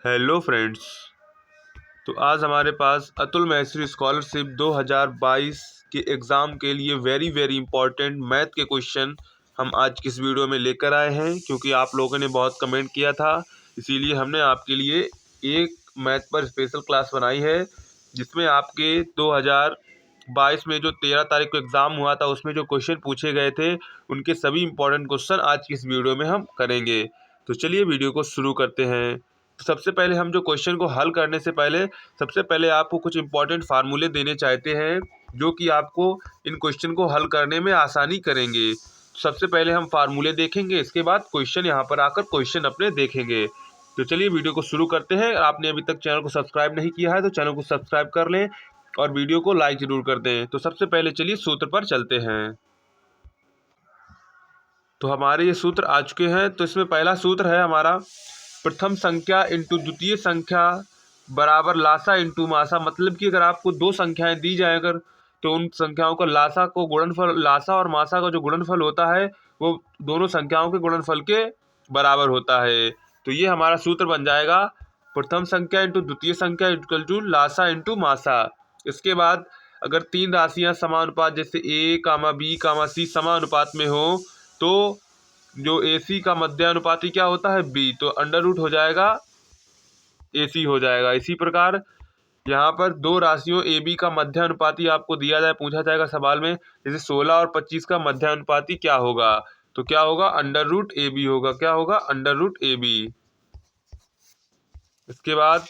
Hello friends. तो आज हमारे पास अतुल महर्षि स्कॉलरशिप 2022 के एग्ज़ाम के लिए वेरी इंपॉर्टेंट मैथ के क्वेश्चन हम आज की इस वीडियो में लेकर आए हैं, क्योंकि आप लोगों ने बहुत कमेंट किया था। इसीलिए हमने आपके लिए एक मैथ पर स्पेशल क्लास बनाई है, जिसमें आपके 2022 में जो 13 तारीख को एग्ज़ाम हुआ था उसमें जो क्वेश्चन पूछे गए थे उनके सभी इंपॉर्टेंट क्वेश्चन आज की इस वीडियो में हम करेंगे। तो चलिए वीडियो को शुरू करते हैं। तो सबसे पहले हम जो क्वेश्चन को हल करने से पहले सबसे पहले आपको कुछ इंपॉर्टेंट फार्मूले देने चाहते हैं, जो कि आपको इन क्वेश्चन को हल करने में आसानी करेंगे। सबसे पहले हम फार्मूले देखेंगे, इसके बाद क्वेश्चन यहाँ पर आकर क्वेश्चन अपने देखेंगे। तो चलिए वीडियो को शुरू करते हैं। आपने अभी तक चैनल को सब्सक्राइब नहीं किया है तो चैनल को सब्सक्राइब कर लें और वीडियो को लाइक जरूर कर दें। तो सबसे पहले चलिए सूत्र पर चलते हैं। तो हमारे ये सूत्र आ चुके हैं। तो इसमें पहला सूत्र है हमारा प्रथम संख्या इंटू द्वितीय संख्या बराबर लासा इंटू मासा। मतलब कि अगर आपको दो संख्याएं दी जाए अगर, तो उन संख्याओं का लासा को गुणनफल, लासा और मासा का जो गुणनफल होता है वो दोनों संख्याओं के गुणनफल के बराबर होता है। तो ये हमारा सूत्र बन जाएगा प्रथम संख्या इंटू द्वितीय संख्या इक्वल टू लासा इंटू मासा। इसके बाद अगर तीन राशियां समानुपात जैसे ए कामा बी कामा सी समानुपात में हो, तो जो ए सी का मध्यानुपाती क्या होता है बी, तो अंडर रूट हो जाएगा ए सी हो जाएगा। इसी प्रकार यहाँ पर दो राशियों ए बी का मध्यानुपाती आपको दिया जाए, पूछा जाएगा सवाल में, जैसे 16 और 25 का मध्यानुपाती क्या होगा, तो क्या होगा अंडर रूट ए बी होगा। क्या होगा अंडर रूट ए बी। इसके बाद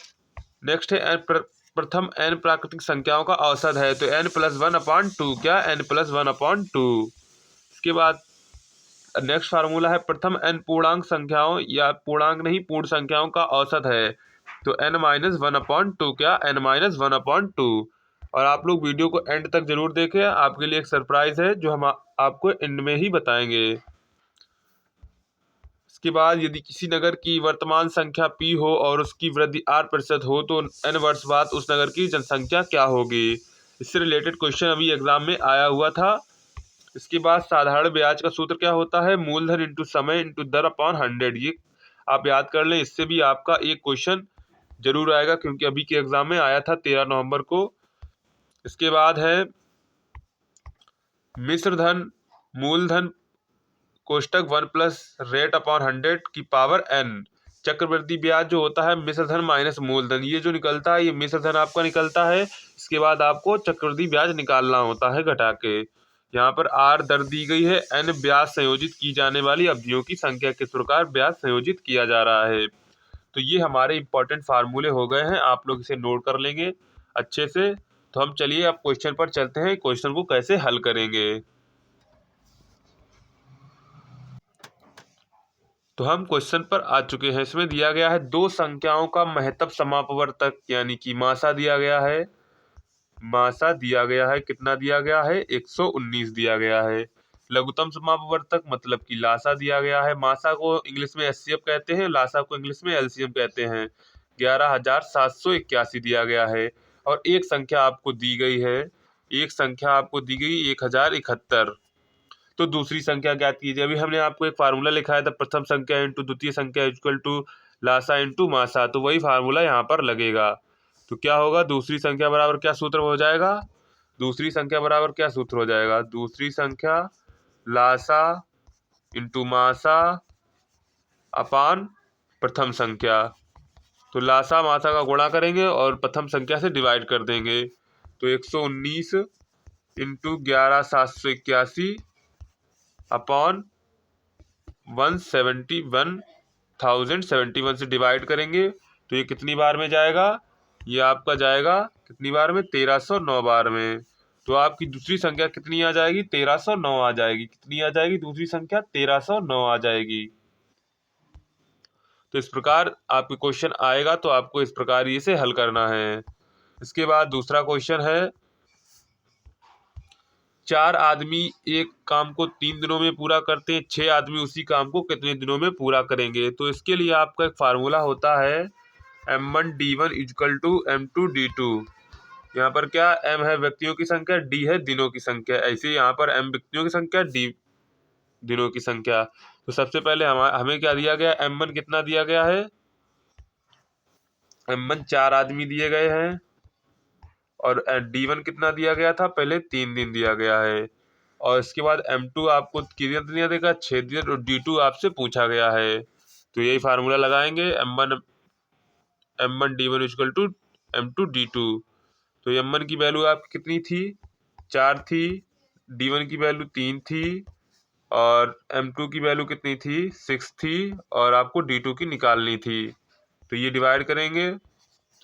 नेक्स्ट है प्रथम n प्राकृतिक संख्याओं का औसत है, तो n+1/2। क्या n+1/2। इसके बाद नेक्स्ट फार्मूला है प्रथम n पूर्णांक संख्याओं या पूर्णांक नहीं पूर्ण संख्याओं का औसत है, तो n-1/2। क्या n-1/2। और आप लोग वीडियो को एंड तक जरूर देखें, आपके लिए एक सरप्राइज है जो हम आपको एंड में ही बताएंगे। इसके बाद यदि किसी नगर की वर्तमान संख्या p हो और उसकी वृद्धि 8% हो, तो n वर्ष बाद उस नगर की जनसंख्या क्या होगी। इससे रिलेटेड क्वेश्चन अभी एग्जाम में आया हुआ था। इसके बाद साधारण ब्याज का सूत्र क्या होता है, मूलधन इंटू समय इंटू दर अपॉन 100। ये आप याद कर लें, इससे भी आपका एक क्वेश्चन जरूर आएगा, क्योंकि अभी के एग्जाम में आया था 13 नवंबर को। इसके बाद है मिश्र धन मूलधन कोष्टक 1 प्लस रेट अपॉन 100 की पावर n। चक्रवृद्धि ब्याज जो होता है मिश्र धन माइनस मूलधन, ये जो निकलता है ये मिश्र धन आपका निकलता है। इसके बाद आपको चक्रवृद्धि ब्याज निकालना होता है घटा के। यहाँ पर r दर दी गई है, n ब्याज संयोजित की जाने वाली अवधियों की संख्या, किस प्रकार ब्याज संयोजित किया जा रहा है। तो ये हमारे इंपॉर्टेंट फार्मूले हो गए हैं, आप लोग इसे नोट कर लेंगे अच्छे से। तो हम चलिए अब क्वेश्चन पर चलते हैं, क्वेश्चन को कैसे हल करेंगे। तो हम क्वेश्चन पर आ चुके हैं। इसमें दिया गया है दो संख्याओं का महत्तम समापवर्तक यानी कि मासा दिया गया है। मासा दिया गया है, कितना दिया गया है 119 दिया गया है। लघुत्तम समापवर्तक मतलब कि लासा दिया गया है। मासा को इंग्लिश में एचसीएफ कहते हैं, लासा को इंग्लिश में एलसीएम कहते हैं। 11,781 दिया गया है। और एक संख्या आपको दी गई है, एक संख्या आपको दी गई 1071। तो दूसरी संख्या ज्ञात कीजिए। अभी हमने आपको एक फार्मूला लिखाया था, प्रथम संख्या इंटू द्वितीय संख्या इक्वल टू लासा इंटू मासा, तो वही फार्मूला यहाँ पर लगेगा। तो क्या होगा, दूसरी संख्या बराबर क्या सूत्र हो जाएगा, दूसरी संख्या बराबर क्या सूत्र हो जाएगा, दूसरी संख्या लासा इंटू मासा अपान प्रथम संख्या। तो लासा मासा का गुणा करेंगे और प्रथम संख्या से डिवाइड कर देंगे। तो 119 इंटू 11,781 अपॉन 171,071 से डिवाइड करेंगे, तो ये कितनी बार में जाएगा, ये आपका जाएगा कितनी बार में 1309 बार में। तो आपकी दूसरी संख्या कितनी आ जाएगी 1309 आ जाएगी। कितनी आ जाएगी दूसरी संख्या 1309 आ जाएगी। तो इस प्रकार आपके क्वेश्चन आएगा, तो आपको इस प्रकार ये से हल करना है। इसके बाद दूसरा क्वेश्चन है, चार आदमी एक काम को 3 दिनों में पूरा करते हैं, 6 आदमी उसी काम को कितने दिनों में पूरा करेंगे। तो इसके लिए आपका एक फार्मूला होता है M1D1 इक्वल टू M2D2। यहाँ पर क्या M है व्यक्तियों की संख्या, D है दिनों की संख्या। ऐसे यहाँ पर M व्यक्तियों की संख्या, D दिनों की संख्या। तो सबसे पहले हमें क्या दिया गया, M1 कितना दिया गया है M1 4 आदमी दिए गए हैं और D1 कितना दिया गया था, पहले 3 दिन दिया गया है। और इसके बाद M2 आपको कितना दिया देगा, 6 दिन, और D2 आपसे पूछा गया है। तो यही फार्मूला लगाएंगे, M1 D1 equal to M2 D2। तो M1 की वैल्यू आपकी कितनी थी, 4 थी, D1 की वैल्यू 3 थी, और M2 की वैल्यू कितनी थी, 6 थी, और आपको D2 की निकालनी थी। तो ये डिवाइड करेंगे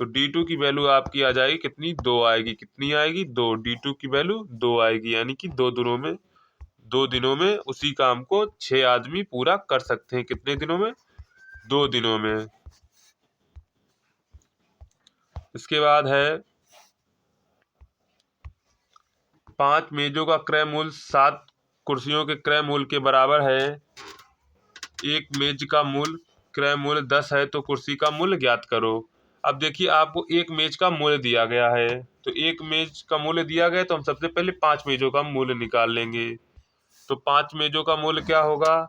तो D2 की वैल्यू आपकी आ जाएगी कितनी, 2 आएगी। कितनी आएगी, 2। D2 की वैल्यू 2 आएगी, यानी कि 2 दिनों में उसी काम को 6 आदमी पूरा कर सकते हैं। कितने दिनों में, 2 दिनों में। इसके बाद है 5 मेजों का क्रय मूल्य 7 कुर्सियों के क्रय मूल्य के बराबर है। एक मेज का मूल्य क्रय मूल्य 10 है, तो कुर्सी का मूल्य ज्ञात करो। अब देखिए, आपको एक मेज का मूल्य दिया गया है, तो एक मेज का मूल्य दिया गया, तो हम सबसे पहले 5 मेजों का मूल्य निकाल लेंगे। तो 5 मेजों का मूल्य क्या होगा,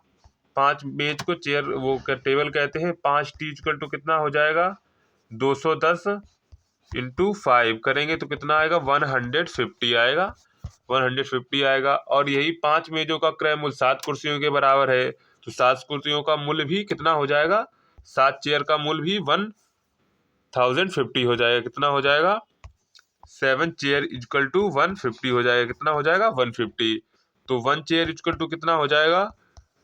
5 मेज को चेयर टेबल कहते हैं। 5T इक्वल टू कितना हो जाएगा, 210 इंटू 5 करेंगे तो कितना आएगा, 150 आएगा। 150 आएगा। और यही 5 मेजों का क्रय मूल्य 7 कुर्सियों के बराबर है, तो 7 कुर्सियों का मूल्य भी कितना हो जाएगा, 7 चेयर का मूल्य भी 1050 हो जाएगा। कितना हो जाएगा, 7 चेयर इक्वल टू 150 हो जाएगा। कितना हो जाएगा, 150। तो 1 चेयर इक्वल टू कितना हो जाएगा,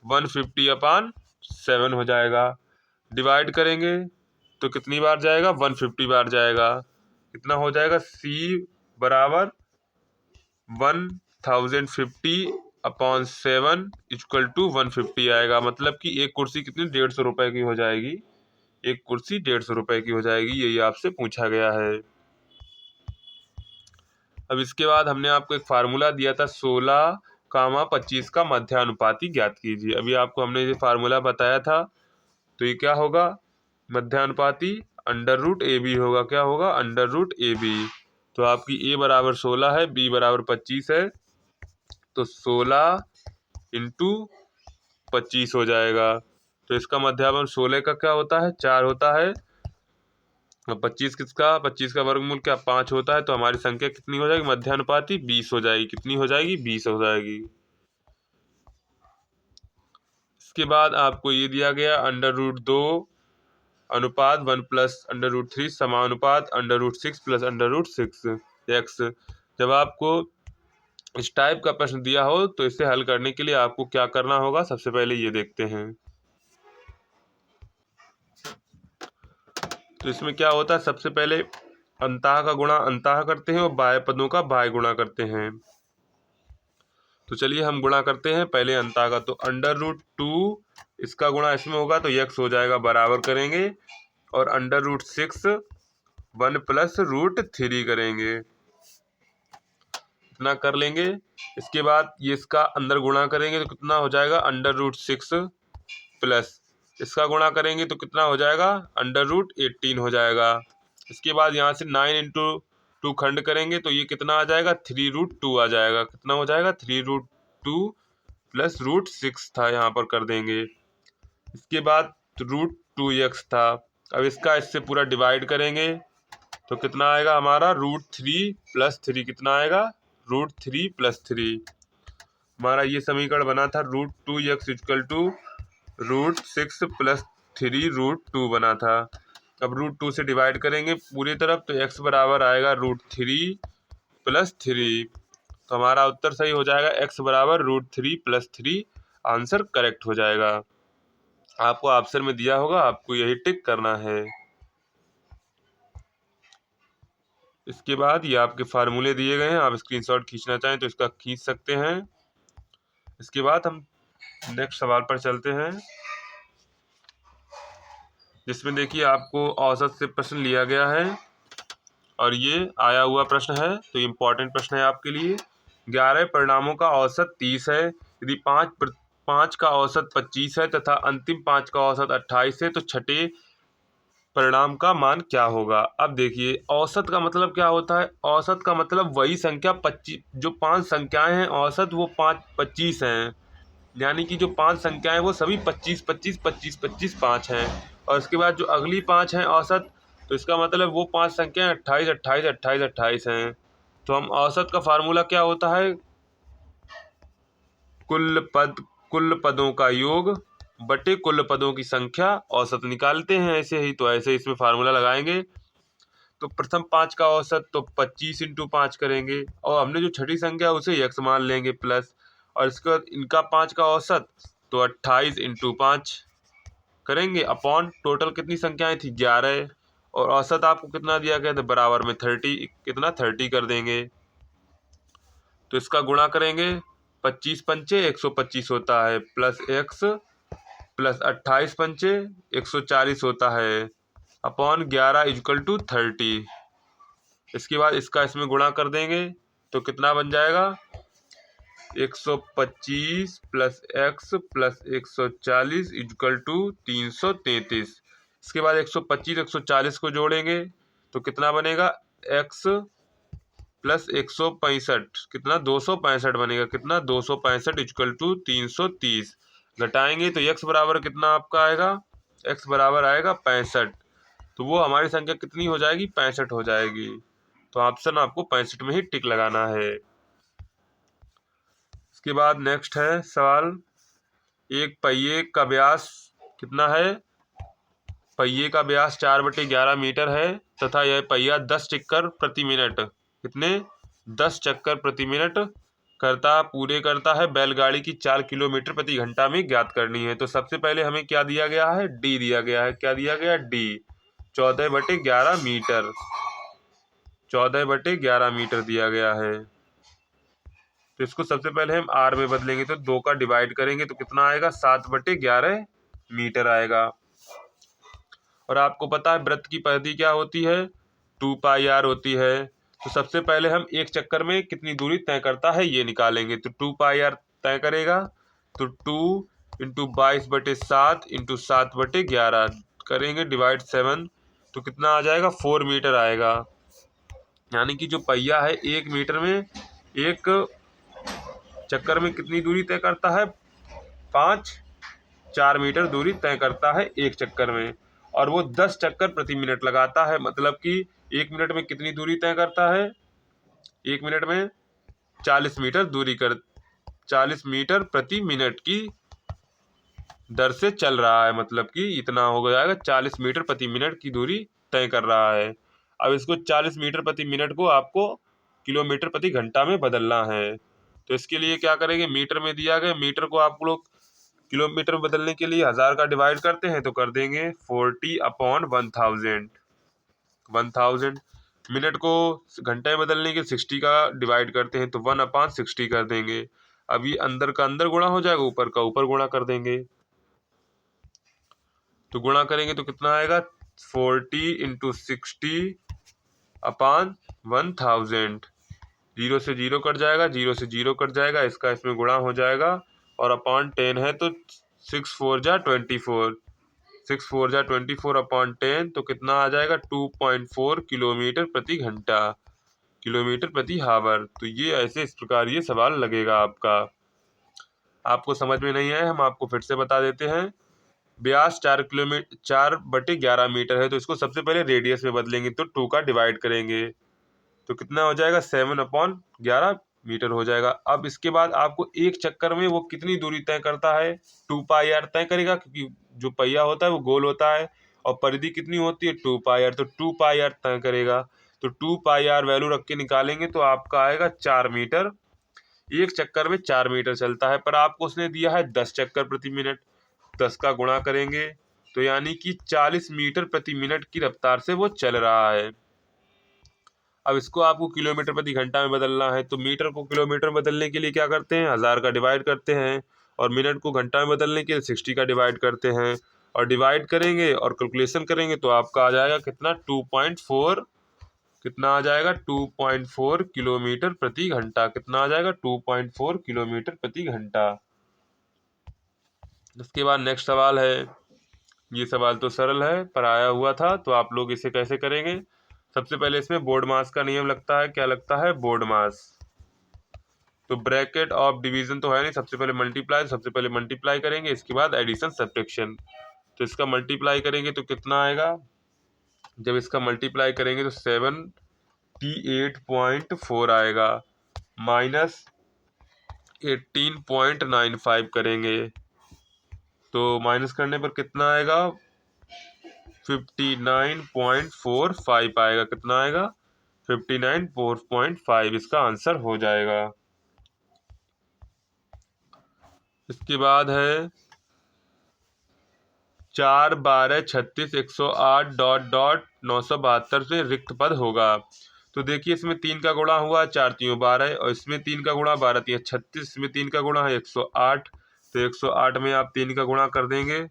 150/7 हो जाएगा। डिवाइड करेंगे तो कितनी बार जाएगा, 150 बार जाएगा। कितना हो जाएगा, C बराबर 1050/7 इक्वल टू 150 आएगा। मतलब कि एक कुर्सी कितनी, 150 रुपए की हो जाएगी। एक कुर्सी 150 रुपए की हो जाएगी, यही आपसे पूछा गया है। अब इसके बाद हमने आपको एक फार्मूला दिया था, 16, 25 का मध्यानुपाती ज्ञात कीजिए। अभी आपको हमने ये फार्मूला बताया था, तो ये क्या होगा, मध्यानुपाती √AB होगा। क्या होगा, √AB। तो आपकी A बराबर 16 है, B बराबर 25 है, तो 16 इंटू 25 हो जाएगा। तो इसका मध्यापन 16 का क्या होता है, 4 होता है। 25 किसका, 25 का वर्गमूल क्या, 5 होता है। तो हमारी संख्या कितनी हो जाएगी, मध्यानुपाती 20 हो जाएगी। कितनी हो जाएगी, 20 हो जाएगी। इसके बाद आपको ये दिया गया, √2 अनुपात 1 प्लस √3 समानुपात √6 प्लस √6x। जब आपको इस टाइप का प्रश्न दिया हो तो इसे हल करने के लिए आपको क्या करना होगा, सबसे पहले ये देखते हैं। तो इसमें क्या होता है, सबसे पहले अंतः का गुणा अंतः करते हैं और बाह्य पदों का बाह्य गुणा करते हैं। तो चलिए हम गुणा करते हैं पहले अंतः का। तो √2 इसका गुणा इसमें होगा तो x हो जाएगा, बराबर करेंगे, और √6 1 प्लस √3 करेंगे, इतना कर लेंगे। इसके बाद ये इसका अंदर गुणा करेंगे तो कितना हो जाएगा, √6 प्लस इसका गुणा करेंगे तो कितना हो जाएगा, √18 हो जाएगा। इसके बाद यहाँ से 9 इंटू 2 खंड करेंगे तो ये कितना आ जाएगा, 3√2 आ जाएगा। कितना हो जाएगा, 3√2 प्लस √6 था, यहाँ पर कर देंगे। इसके बाद √2x था। अब इसका इससे पूरा डिवाइड करेंगे तो कितना आएगा हमारा, √3 प्लस 3। कितना आएगा, √3 प्लस 3। हमारा ये समीकरण बना था, √2x इक्वल टू √6 प्लस 3√2 बना था। अब √2 से डिवाइड करेंगे पूरी तरफ तो x बराबर आएगा √3 प्लस 3। तो हमारा उत्तर सही हो जाएगा, x बराबर √3 प्लस 3। आंसर करेक्ट हो जाएगा। आपको ऑप्शन में दिया होगा, आपको यही टिक करना है। इसके बाद ये आपके फार्मूले दिए गए हैं, आप स्क्रीनशॉट खींचना चाहें तो इसका खींच सकते हैं। इसके बाद हम नेक्स्ट सवाल पर चलते हैं, जिसमें देखिए आपको औसत से प्रश्न लिया गया है और ये आया हुआ प्रश्न है, तो इम्पोर्टेंट प्रश्न है आपके लिए। 11 परिणामों का औसत 30 है। यदि 5 का औसत 25 है तथा अंतिम 5 का औसत 28 है, तो छठे परिणाम का मान क्या होगा। अब देखिए, औसत का मतलब क्या होता है, औसत का मतलब वही संख्या 25, जो 5 संख्याएं हैं औसत वो 25 हैं, यानी कि जो 5 संख्याएं वो सभी 25 25 25 25 5 हैं। और इसके बाद जो अगली 5 हैं औसत, तो इसका मतलब वो 5 संख्याएं 28 28 28 28 हैं। तो हम औसत का फार्मूला क्या होता है, कुल पदों का योग बटे कुल पदों की संख्या औसत निकालते हैं ऐसे ही। तो ऐसे इसमें फार्मूला लगाएंगे। तो प्रथम 5 का औसत तो 25 इंटू 5 करेंगे, और हमने जो छठी संख्या उसे यक्स मान लेंगे प्लस, और इसके बाद इनका 5 का औसत तो 28 इंटू 5 करेंगे अपॉन टोटल कितनी संख्याएं थी 11, और औसत आपको कितना दिया गया था बराबर में 30, कितना 30 कर देंगे। तो इसका गुणा करेंगे, 25 पंचे 125 होता है, प्लस एक्स प्लस 28 पंचे 140 होता है, अपॉन 11 इजकल टू 30। इसके बाद इसका इसमें गुणा कर देंगे तो कितना बन जाएगा, 125 plus X plus 140 equal to 333। इसके बाद 125 140 को जोड़ेंगे तो कितना बनेगा, एक्स प्लस 165 कितना 265 बनेगा, कितना 265 इजकल टू 330। घटाएंगे तो एक्स बराबर कितना आपका आएगा, एक्स बराबर आएगा 65। तो वो हमारी संख्या कितनी हो जाएगी, 65 हो जाएगी। तो ऑप्शन आपको 65 में ही टिक लगाना है। इसके बाद नेक्स्ट है सवाल, एक पहिए का व्यास कितना है, पहिए का व्यास 4/11 मीटर है तथा यह पहिया 10 चक्कर प्रति मिनट, कितने 10 चक्कर प्रति मिनट पूरे करता है। बैलगाड़ी की 4 किलोमीटर प्रति घंटा में ज्ञात करनी है। तो सबसे पहले हमें क्या दिया गया है, डी दिया गया है। क्या दिया गया, डी 14/11 मीटर, 14/11 मीटर दिया गया है। तो इसको सबसे पहले हम आर में बदलेंगे तो 2 का डिवाइड करेंगे तो कितना आएगा, 7/11 मीटर आएगा। और आपको पता है वृत्त की परिधि क्या होती है, 2πr होती है। तो सबसे पहले हम एक चक्कर में कितनी दूरी तय करता है ये निकालेंगे। तो 2πr तय करेगा तो 2 इंटू 22/7 इंटू 7/11 करेंगे डिवाइड 7 तो कितना आ जाएगा, 4 मीटर आएगा। यानी कि जो पहिया है 1 मीटर में, एक चक्कर में कितनी दूरी तय करता है, 4 मीटर दूरी तय करता है एक चक्कर में। और वो 10 चक्कर प्रति मिनट लगाता है, मतलब कि 1 मिनट में कितनी दूरी तय करता है, 1 मिनट में 40 मीटर दूरी 40 मीटर प्रति मिनट की दर से चल रहा है, मतलब कि इतना हो जाएगा, 40 मीटर प्रति मिनट की दूरी तय कर रहा है। अब इसको 40 मीटर प्रति मिनट को आपको किलोमीटर प्रति घंटा में बदलना है। तो इसके लिए क्या करेंगे, मीटर में दिया गया, मीटर को आप लोग किलोमीटर में बदलने के लिए 1000 का डिवाइड करते हैं तो कर देंगे 40/1000। 1000 मिनट को घंटे में बदलने के 60 का डिवाइड करते हैं तो 1/60 कर देंगे। अब ये अंदर का अंदर गुणा हो जाएगा, ऊपर का ऊपर गुणा कर देंगे। तो गुणा करेंगे तो कितना आएगा, 40 इंटू 60/1000। 0 से 0 कट जाएगा, 0 से 0 कट जाएगा, इसका इसमें गुणा हो जाएगा, और अपॉन 10 है तो 6 4 जा 24, 6 4 जा 24/10 तो कितना आ जाएगा, 2.4 किलोमीटर प्रति घंटा, किलोमीटर प्रति हावर। तो ये ऐसे इस प्रकार ये सवाल लगेगा आपका। आपको समझ में नहीं आया, हम आपको फिर से बता देते हैं। व्यास 4/11 मीटर है तो इसको सबसे पहले रेडियस में बदलेंगे तो 2 का डिवाइड करेंगे तो कितना हो जाएगा, 7/11 मीटर हो जाएगा। अब इसके बाद आपको एक चक्कर में वो कितनी दूरी तय करता है, 2πr तय करेगा, क्योंकि जो पहिया होता है वो गोल होता है और परिधि कितनी होती है 2πr, तो 2πr तय करेगा। तो 2πr वैल्यू रख के निकालेंगे तो आपका आएगा 4 मीटर। एक चक्कर में 4 मीटर चलता है, पर आपको उसने दिया है 10 चक्कर प्रति मिनट, 10 का गुणा करेंगे तो यानी कि 40 मीटर प्रति मिनट की रफ्तार से वो चल रहा है। अब इसको आपको किलोमीटर प्रति घंटा में बदलना है, तो मीटर को किलोमीटर में बदलने के लिए क्या करते हैं, 1000 का डिवाइड करते हैं, और मिनट को घंटा में बदलने के लिए 60 का डिवाइड करते हैं, और डिवाइड करेंगे और कैलकुलेशन करेंगे तो आपका आ जाएगा कितना, 2.4, कितना आ जाएगा 2.4 किलोमीटर प्रति घंटा, कितना आ जाएगा 2.4 किलोमीटर प्रति घंटा। इसके बाद नेक्स्ट सवाल है, ये सवाल तो सरल है पर आया हुआ था, तो आप लोग इसे कैसे करेंगे। सबसे पहले इसमें बोर्ड मास का नियम लगता है, क्या लगता है, बोर्ड मास। तो ब्रैकेट ऑफ डिवीजन तो है नहीं, सबसे पहले मल्टीप्लाई, सबसे पहले मल्टीप्लाई करेंगे, इसके बाद एडिशन सब्ट्रैक्शन। तो इसका मल्टीप्लाई करेंगे तो कितना आएगा, जब इसका मल्टीप्लाई करेंगे तो 78.4 आएगा, माइनस 18.95 करेंगे तो माइनस करने पर कितना आएगा, 59.45 आएगा। कितना आएगा, 59.45 इसका आंसर हो जाएगा। इसके बाद है 4, 12, 36, 108 डॉट डॉट 972 से रिक्त पद होगा। तो देखिए इसमें 3 का गुणा हुआ, 4 3 12, और इसमें 3 का गुणा 12 3 36, इसमें 3 का गुणा है 108। तो 108 में आप 3 का गुणा कर देंगे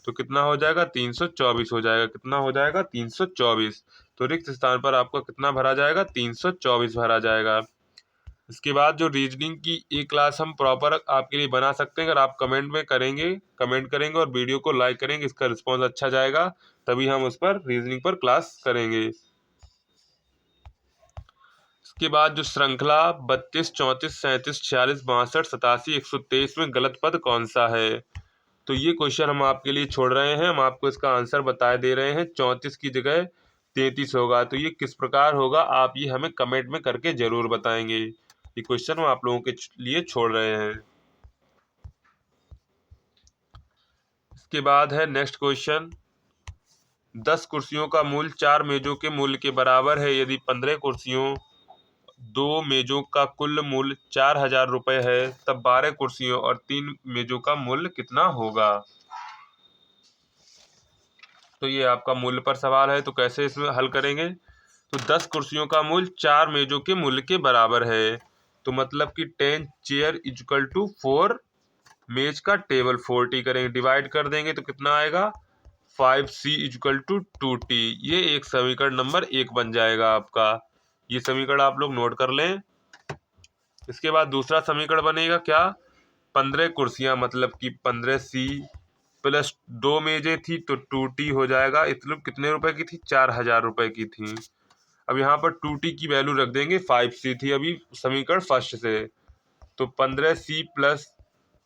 तो कितना हो जाएगा, 324 हो जाएगा। कितना हो जाएगा, 324। तो रिक्त स्थान पर आपका कितना भरा जाएगा, 324 भरा जाएगा। इसके बाद जो रीजनिंग की एक क्लास हम प्रॉपर आपके लिए बना सकते हैं, अगर आप कमेंट करेंगे और वीडियो को लाइक करेंगे, इसका रिस्पॉन्स अच्छा जाएगा, तभी हम उस पर रीजनिंग पर क्लास करेंगे। इसके बाद जो श्रृंखला 32, 34, 37, 46, 62, 87, 123 में गलत पद कौन सा है। तो ये क्वेश्चन हम आपके लिए छोड़ रहे हैं, हम आपको इसका आंसर बता दे रहे हैं। 34 की जगह 33 होगा। तो ये किस प्रकार होगा, आप ये हमें कमेंट में करके जरूर बताएंगे। ये क्वेश्चन हम आप लोगों के लिए छोड़ रहे हैं। इसके बाद है नेक्स्ट क्वेश्चन, 10 कुर्सियों का मूल्य 4 मेजों के मूल्य के बराबर है। यदि 15 कुर्सियों 2 मेजों का कुल मूल्य 4000 रुपये है, तब 12 कुर्सियों और 3 मेजों का मूल्य कितना होगा। तो ये आपका मूल्य पर सवाल है, तो कैसे इसमें हल करेंगे। तो 10 कुर्सियों का मूल्य 4 मेजों के मूल्य के बराबर है, तो मतलब कि 10 चेयर इक्वल टू 4 मेज का टेबल 4t करेंगे, डिवाइड कर देंगे तो कितना आएगा, 5c इक्वल टू 2t। ये एक समीकरण नंबर 1 बन जाएगा आपका। ये समीकरण आप लोग नोट कर लें। इसके बाद दूसरा समीकरण बनेगा क्या, 15 कुर्सियां मतलब कि 15c प्लस 2 मेजें थी तो 2t हो जाएगा। मतलब कितने रुपए की थी, 4000 रुपए की थी। अब यहाँ पर 2t की वैल्यू रख देंगे, 5c थी अभी समीकरण फर्स्ट से, तो 15c plus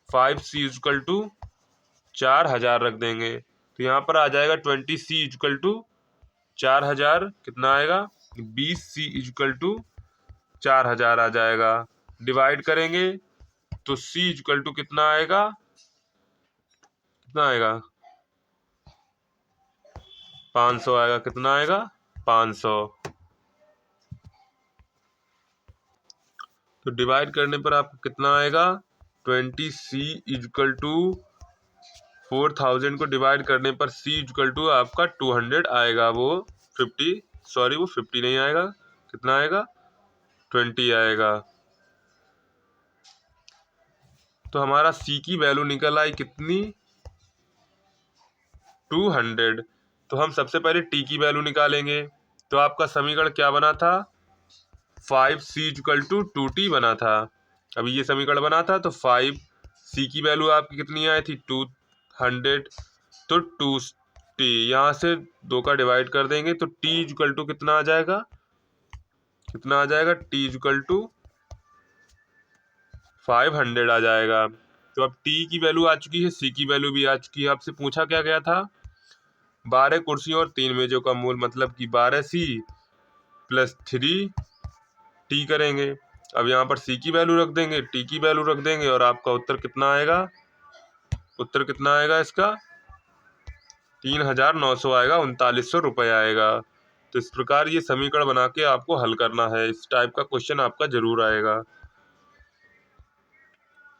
5c equal to 4000 रख देंगे। तो यहाँ पर आ जाएगा 20c इक्वल टू 4000, कितना आएगा, 20c इक्वल टू 4000 आ जाएगा। डिवाइड करेंगे तो c इक्वल टू कितना आएगा, कितना आएगा, 500 आएगा। कितना आएगा, 500। तो डिवाइड करने पर आपको कितना आएगा, 20c इक्वल टू 4000 को डिवाइड करने पर c इक्वल टू आपका 200 आएगा। वो 50 नहीं आएगा, कितना आएगा, 20 आएगा। तो हमारा c की वैल्यू निकल आई कितनी, 200। तो हम सबसे पहले t की वैल्यू निकालेंगे। तो आपका समीकरण क्या बना था, 5c इक्वल टू 2t बना था। अभी ये समीकरण बना था तो 5c की वैल्यू आपकी कितनी आई थी, 200, तो 2t यहाँ से 2 का डिवाइड कर देंगे तो t इक्वल टू कितना आ जाएगा, कितना आ जाएगा, t इक्वल टू 500 आ जाएगा। तो अब t की वैल्यू आ चुकी है, c की वैल्यू भी आ चुकी है। आपसे पूछा क्या गया था, 12 कुर्सियों और 3 मेजों का मूल मतलब कि 12c प्लस 3t करेंगे। अब यहाँ पर c की वैल्यू रख देंगे, t की वैल्यू रख देंगे, और आपका उत्तर कितना आएगा, उत्तर कितना आएगा इसका, 3900 आएगा, 3900 रुपये आएगा। तो इस प्रकार ये समीकरण बना के आपको हल करना है। इस टाइप का क्वेश्चन आपका जरूर आएगा।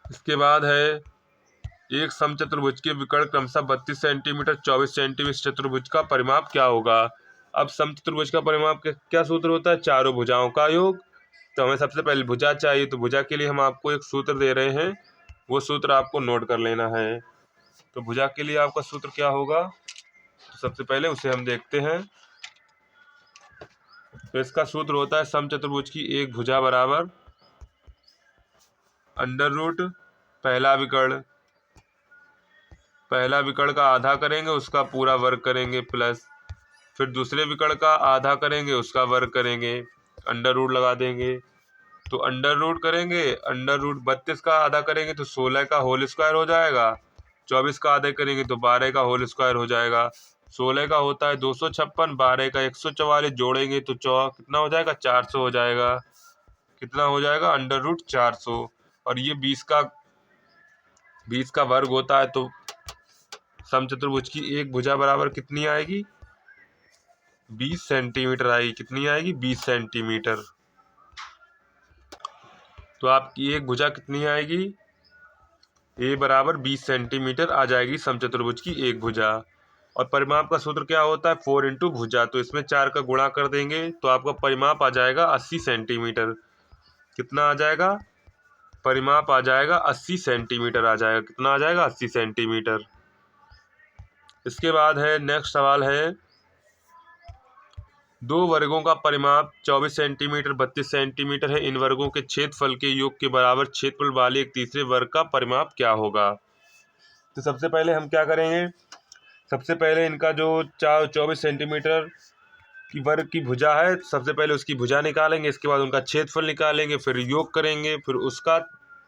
इसके बाद है एक समचतुर्भुज के विकर्ण क्रमशः 32 सेंटीमीटर 24 सेंटीमीटर चतुर्भुज का परिमाप क्या होगा। अब समचतुर्भुज का परिमाप क्या सूत्र होता है, चारों भुजाओं का योग। तो हमें सबसे पहले भुजा चाहिए, तो भुजा के लिए हम आपको एक सूत्र दे रहे हैं, वो सूत्र आपको नोट कर लेना है। तो भुजा के लिए आपका सूत्र क्या होगा, तो सबसे पहले उसे हम देखते हैं। तो इसका सूत्र होता है समचतुर्भुज की एक भुजा बराबर अंडर रूट पहला विकर्ण का आधा करेंगे उसका पूरा वर्ग करेंगे, प्लस फिर दूसरे विकर्ण का आधा करेंगे उसका वर्ग करेंगे, अंडर रूट लगा देंगे। तो अंडर रूट करेंगे, अंडर रूट 32 का आधा करेंगे तो 16 का होल स्क्वायर हो जाएगा, 24 का आधा करेंगे तो 12 का होल स्क्वायर हो जाएगा। 16 का होता है 256, 12 का 144, जोड़ेंगे तो कितना हो जाएगा, 400 हो जाएगा। कितना हो जाएगा, √400। और ये 20 का वर्ग होता है, तो समचतुर्भुज की एक भुजा बराबर कितनी आएगी, 20 सेंटीमीटर आएगी। कितनी आएगी, 20 सेंटीमीटर। तो आपकी एक भुजा कितनी आएगी, ए बराबर 20 सेंटीमीटर आ जाएगी समचतुर्भुज की एक भुजा। और परिमाप का सूत्र क्या होता है, 4 इंटू भुजा, तो इसमें 4 का गुणा कर देंगे तो आपका परिमाप आ जाएगा 80 सेंटीमीटर। कितना आ जाएगा, परिमाप आ जाएगा 80 सेंटीमीटर आ जाएगा। कितना आ जाएगा, 80 सेंटीमीटर। इसके बाद है नेक्स्ट सवाल है, दो वर्गों का परिमाप 24 सेंटीमीटर 32 सेंटीमीटर है। इन वर्गों के क्षेत्रफल के योग के बराबर क्षेत्रफल वाले एक तीसरे वर्ग का परिमाप क्या होगा। तो सबसे पहले हम क्या करेंगे, सबसे पहले इनका जो 24 सेंटीमीटर की वर्ग की भुजा है, सबसे पहले उसकी भुजा निकालेंगे, इसके बाद उनका क्षेत्रफल निकालेंगे, फिर योग करेंगे, फिर उसका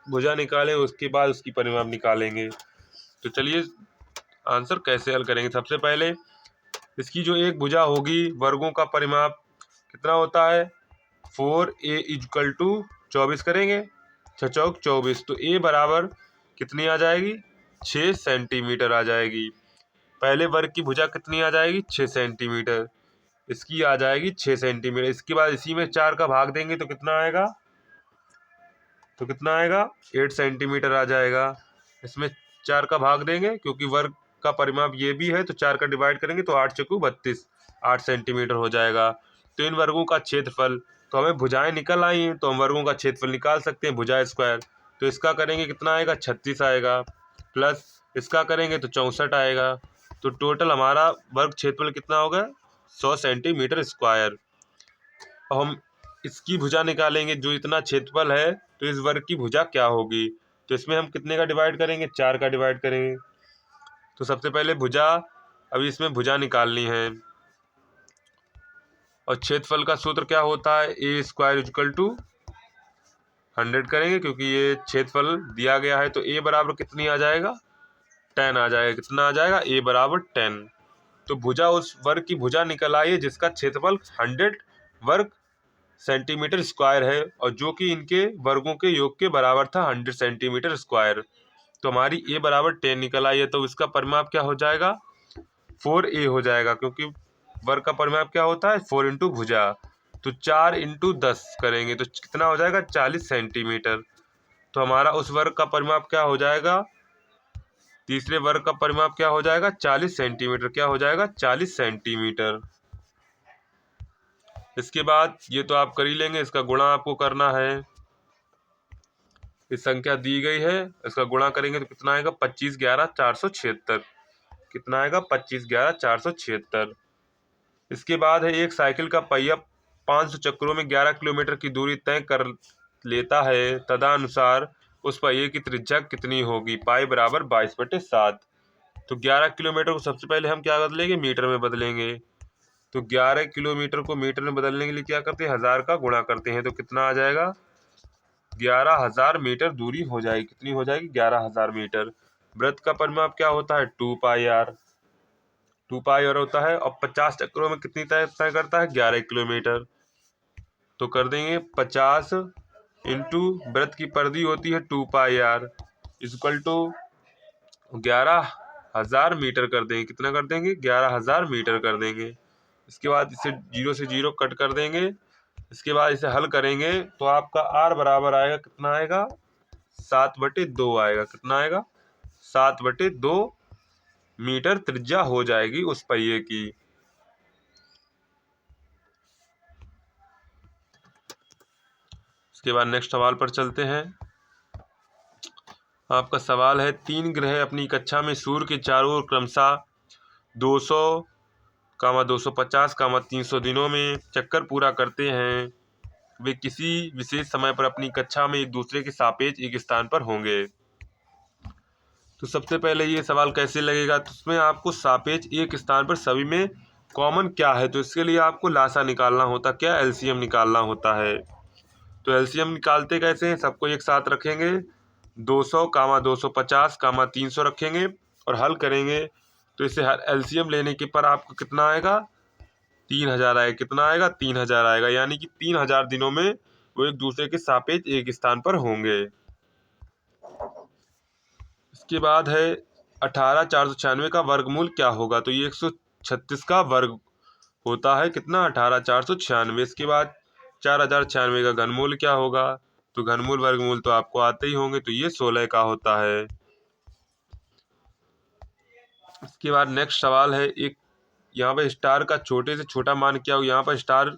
भुजा निकालेंगे, उसके बाद उसकी परिमाप निकालेंगे। तो चलिए आंसर कैसे हल करेंगे। सबसे पहले इसकी जो एक भुजा होगी, वर्गों का परिमाप कितना होता है, 4a = 24 करेंगे, 6 चौक 24, तो a बराबर कितनी आ जाएगी, 6 सेंटीमीटर आ जाएगी। पहले वर्ग की भुजा कितनी आ जाएगी, 6 सेंटीमीटर, इसकी आ जाएगी 6 सेंटीमीटर। इसके बाद इसी में 4 का भाग देंगे तो कितना आएगा, 8 सेंटीमीटर आ जाएगा। इसमें 4 का भाग देंगे क्योंकि वर्ग का परिमाप ये भी है, तो 4 का डिवाइड करेंगे तो 8 चौकू 32, 8 सेंटीमीटर हो जाएगा। तो इन वर्गों का क्षेत्रफल, तो हमें भुजाएं निकल आई हैं तो हम वर्गों का क्षेत्रफल निकाल सकते हैं, भुजा स्क्वायर। तो इसका करेंगे कितना आएगा, 36 आएगा, प्लस इसका करेंगे तो 64 आएगा। तो टोटल हमारा वर्ग क्षेत्रफल कितना होगा, 100 सेंटीमीटर स्क्वायर। अब हम इसकी भुजा निकालेंगे, जो इतना क्षेत्रफल है, तो इस वर्ग की भुजा क्या होगी। तो इसमें हम कितने का डिवाइड करेंगे, 4 का डिवाइड करेंगे। तो सबसे पहले भुजा, अभी इसमें भुजा निकालनी है, और क्षेत्रफल का सूत्र क्या होता है, a² = 100 करेंगे क्योंकि ये क्षेत्रफल दिया गया है। तो a बराबर कितनी आ जाएगा, 10 आ जाएगा। कितना आ जाएगा, a बराबर 10। तो भुजा उस वर्ग की भुजा निकल आई है जिसका क्षेत्रफल 100 वर्ग सेंटीमीटर स्क्वायर है, और जो कि इनके वर्गों के योग के बराबर था, 100 सेंटीमीटर स्क्वायर। तो हमारी a बराबर 10 निकल आई है, तो इसका परिमाप क्या हो जाएगा, 4a हो जाएगा, क्योंकि वर्ग का परिमाप क्या होता है, 4 इंटू भुजा। तो 4 इंटू 10 करेंगे तो कितना हो जाएगा, 40 सेंटीमीटर। तो हमारा उस वर्ग का परिमाप क्या हो जाएगा, तीसरे वर्ग का परिमाप क्या हो जाएगा, 40 सेंटीमीटर। क्या हो जाएगा, 40 सेंटीमीटर। इसके बाद ये तो आप कर ही लेंगे, इसका गुणा आपको करना है। इस संख्या दी गई है, इसका गुणा करेंगे तो कितना आएगा, 25 11 476। कितना आएगा, 25 11 476। इसके बाद है, एक साइकिल का पहिया 500 चक्रों में 11 किलोमीटर की दूरी तय कर लेता है, तदनुसार उस पहिए की त्रिज्या कितनी होगी। पाई बराबर 22/7। तो 11 किलोमीटर को सबसे पहले हम क्या बदलेंगे, मीटर में बदलेंगे। तो 11 किलोमीटर को मीटर में बदलने के लिए क्या करते हैं, 1000 का गुणा करते हैं, तो कितना आ जाएगा, 11,000 मीटर दूरी हो जाएगी। कितनी हो जाएगी, 11,000 मीटर। वृत्त का परिमाप क्या होता है, 2πr। 2πr होता है, और 50 चक्रों में कितनी तय करता है, 11 किलोमीटर। तो कर देंगे 50 इंटू वृत्त की परिधि होती है 2πr = 11,000 मीटर कर देंगे। कितना कर देंगे, 11,000 मीटर कर देंगे। इसके बाद इसे 0 से 0 कट कर देंगे। इसके बाद इसे हल करेंगे तो आपका r बराबर आएगा, कितना आएगा, 7/2 आएगा। कितना आएगा, 7/2 मीटर त्रिज्या हो जाएगी उस पहिए की। इसके बाद नेक्स्ट सवाल पर चलते हैं। आपका सवाल है, 3 ग्रह अपनी कक्षा में सूर्य के चारों ओर क्रमशः 200, 250, 300 दिनों में चक्कर पूरा करते हैं। वे किसी विशेष समय पर अपनी कक्षा में एक दूसरे के सापेक्ष एक स्थान पर होंगे। तो सबसे पहले ये सवाल कैसे लगेगा, तो उसमें आपको सापेक्ष एक स्थान पर सभी में कॉमन क्या है, तो इसके लिए आपको लासा निकालना होता, क्या, एलसीएम निकालना होता है। तो एलसीएम निकालते कैसे हैं, सबको एक साथ रखेंगे, 200, 250, 300 रखेंगे और हल करेंगे तो इसे हर एलसीएम लेने के पर आपको कितना आएगा, 3000 आएगा। कितना आएगा, 3000 आएगा, यानी कि 3000 दिनों में वो एक दूसरे के सापेक्ष एक स्थान पर होंगे। इसके बाद है 18496 का वर्गमूल क्या होगा। तो ये 136 का वर्ग होता है कितना, 18496। इसके बाद 4096 का घनमूल क्या होगा। तो घनमूल वर्गमूल तो आपको आते ही होंगे, तो ये 16 का होता है। इसके बाद नेक्स्ट सवाल है, एक यहाँ पर स्टार का छोटे से छोटा मान क्या हो। यहाँ पर स्टार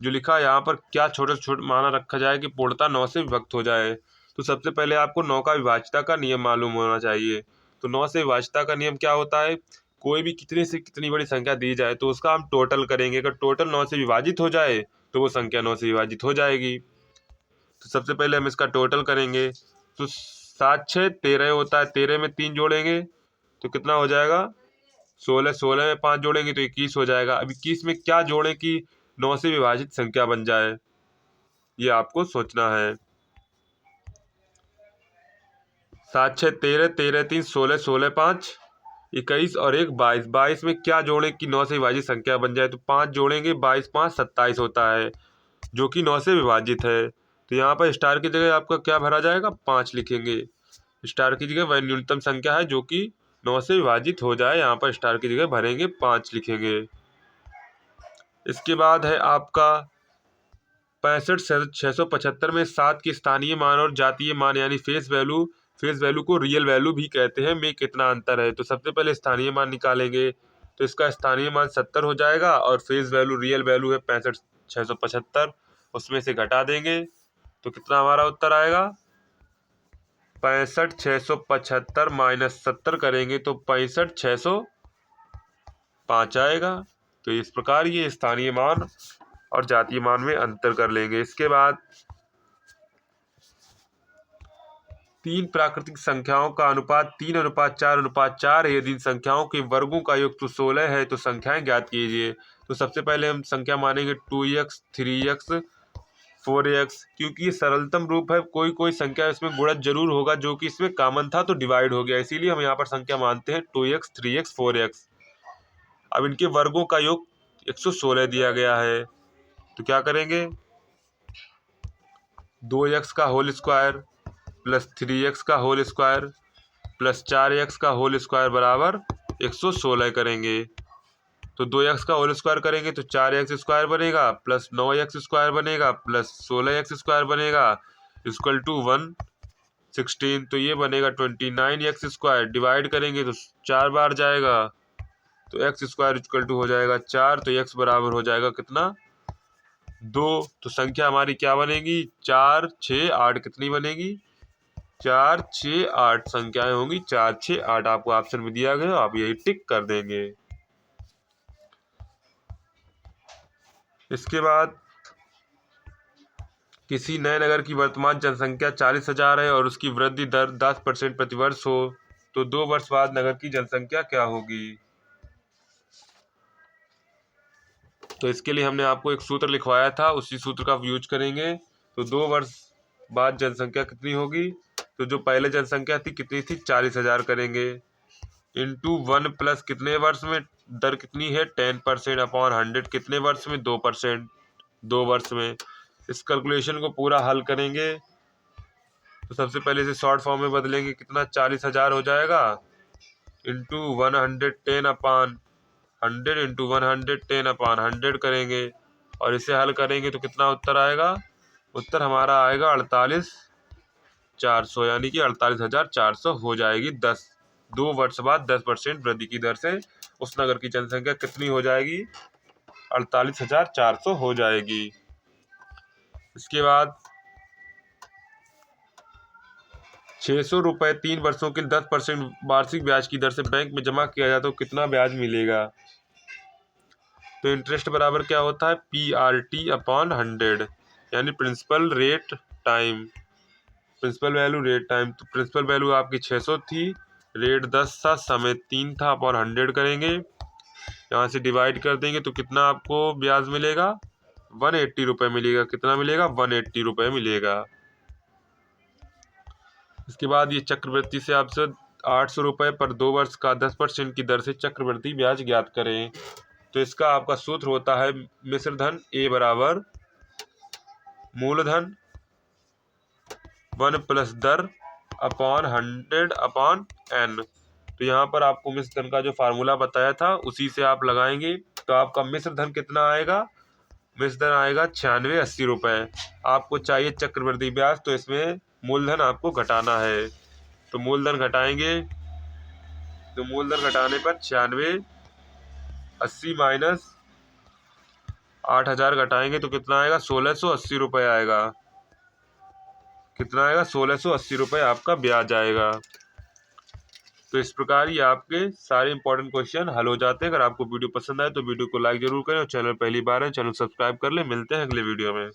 जो लिखा है यहाँ पर क्या छोटे से छोटा मान रखा जाए कि पूर्णतः 9 से विभक्त हो जाए। तो सबसे पहले आपको 9 का विभाज्यता का नियम मालूम होना चाहिए। तो 9 से विभाज्यता का नियम क्या होता है, कोई भी कितनी से कितनी बड़ी संख्या दी जाए तो उसका हम टोटल करेंगे। अगर टोटल 9 से विभाजित हो जाए तो वो संख्या 9 से विभाजित हो जाएगी। तो सबसे पहले हम इसका टोटल करेंगे। तो 7 6 13 होता है, 13 में 3 जोड़ेंगे तो कितना हो जाएगा 16, 16 में 5 जोड़ेंगे तो 21 हो जाएगा। अब 21 में क्या जोड़ें कि 9 से विभाजित संख्या बन जाए, ये आपको सोचना है। 7 6 13, 13 3 16, 16 5 21 और 1 22। 22 में क्या जोड़ें कि 9 से विभाजित संख्या बन जाए। तो 5 जोड़ेंगे, 22 5 27 होता है, जो कि 9 से विभाजित है। तो यहाँ पर स्टार की जगह आपका क्या भरा जाएगा, 5 लिखेंगे। स्टार की जगह वह न्यूनतम संख्या है जो कि 9 से विभाजित हो जाए, यहाँ पर स्टार की जगह भरेंगे, 5 लिखेंगे। इसके बाद है आपका 65,675 में 7 के स्थानीय मान और जातीय मान यानी फेस वैल्यू को रियल वैल्यू भी कहते हैं, में कितना अंतर है। तो सबसे पहले स्थानीय मान निकालेंगे। तो इसका स्थानीय मान 70 हो जाएगा और फेस वैल्यू रियल वैल्यू है 65,675, उसमें से घटा देंगे तो कितना हमारा उत्तर आएगा, 65,675 माइनस 70 करेंगे तो 65,605 आएगा। तो इस प्रकार ये स्थानीय मान और जातीय मान में अंतर कर लेंगे। इसके बाद 3 प्राकृतिक संख्याओं का अनुपात 3:4:4 है। यदि इन संख्याओं के वर्गों का योग तो 16 है तो संख्याएं ज्ञात कीजिए। तो सबसे पहले हम संख्या मानेंगे 2x 3x 4x, क्योंकि ये सरलतम रूप है। कोई कोई संख्या इसमें गुणज जरूर होगा जो कि इसमें कॉमन था तो डिवाइड हो गया, इसीलिए हम यहाँ पर संख्या मानते हैं 2x 3x 4x। अब इनके वर्गों का योग 116 दिया गया है, तो क्या करेंगे, 2x का होल स्क्वायर प्लस 3x का होल स्क्वायर प्लस 4x का होल स्क्वायर बराबर 116 करेंगे। तो 2x का होल स्क्वायर करेंगे तो 4x स्क्वायर बनेगा प्लस 9x स्क्वायर बनेगा प्लस 16x स्क्वायर बनेगा इक्वल टू 116। तो ये बनेगा 29x स्क्वायर। डिवाइड करेंगे तो 4 बार जाएगा तो x स्क्वायर इक्वल टू हो जाएगा 4। तो x बराबर हो जाएगा कितना, 2। तो संख्या हमारी क्या बनेगी, 4 6 8 कितनी बनेगी, 4 6 8 संख्याएं होंगी, 4 6 8 आपको ऑप्शन में दिया गया, आप यही टिक कर देंगे। इसके बाद किसी नए नगर की वर्तमान जनसंख्या 40,000 है और उसकी वृद्धि दर 10% प्रतिवर्ष हो, तो 2 वर्ष बाद नगर की जनसंख्या क्या होगी। तो इसके लिए हमने आपको एक सूत्र लिखवाया था, उसी सूत्र का यूज करेंगे। तो 2 वर्ष बाद जनसंख्या कितनी होगी, तो जो पहले जनसंख्या थी कितनी थी, 40,000 करेंगे इंटू 1 प्लस कितने वर्ष में दर कितनी है 10% अपॉन 100 कितने वर्ष में 2%, 2 वर्ष में। इस कैलकुलेशन को पूरा हल करेंगे तो सबसे पहले इसे शॉर्ट फॉर्म में बदलेंगे, कितना 40,000 हो जाएगा इंटू 110 अपॉन 100 इंटू 110 अपॉन 100 करेंगे और इसे हल करेंगे तो कितना उत्तर आएगा, उत्तर हमारा आएगा 48,400, यानी कि 48,400 हो जाएगी। 2 वर्ष बाद 10% वृद्धि की दर से उस नगर की जनसंख्या कितनी हो जाएगी, 48,400 हो जाएगी। इसके बाद 600 रुपये 3 वर्षों के 10% वार्षिक ब्याज की दर से बैंक में जमा किया जाए तो कितना ब्याज मिलेगा। तो इंटरेस्ट बराबर क्या होता है, PRT अपॉन 100, यानी principal rate time, principal value rate time. तो प्रिंसिपल वैल्यू आपकी 600 थी, रेट 10 था, समय 3 था, अपॉन 100 करेंगे, यहाँ से डिवाइड कर देंगे तो कितना आपको ब्याज मिलेगा, 180 रुपये मिलेगा। कितना मिलेगा, 180 रुपये मिलेगा। इसके बाद ये चक्रवृद्धि से आपसे 800 रुपये पर 2 वर्ष का 10% की दर से चक्रवृद्धि ब्याज ज्ञात करें। तो इसका आपका सूत्र होता है मिश्र धन A बराबर मूलधन 1 प्लस दर अपॉन 100 अपॉन n। तो यहाँ पर आपको मिश्र धन का जो फार्मूला बताया था उसी से आप लगाएंगे। तो आपका मिश्र धन कितना आएगा? मिश्र धन आएगा 9680 रुपये। आपको चाहिए चक्रवृद्धि ब्याज, तो इसमें मूलधन आपको घटाना है। तो मूलधन घटाएंगे, तो मूलधन घटाने पर 9680 माइनस 8000 घटाएंगे तो कितना आएगा? 1680 रुपये आएगा। कितना आएगा? 1680 रुपये आपका ब्याज आएगा। तो इस प्रकार ये आपके सारे इंपॉर्टेंट क्वेश्चन हल हो जाते हैं। अगर आपको वीडियो पसंद आए तो वीडियो को लाइक जरूर करें और चैनल पहली बार है चैनल सब्सक्राइब कर ले। मिलते हैं अगले वीडियो में।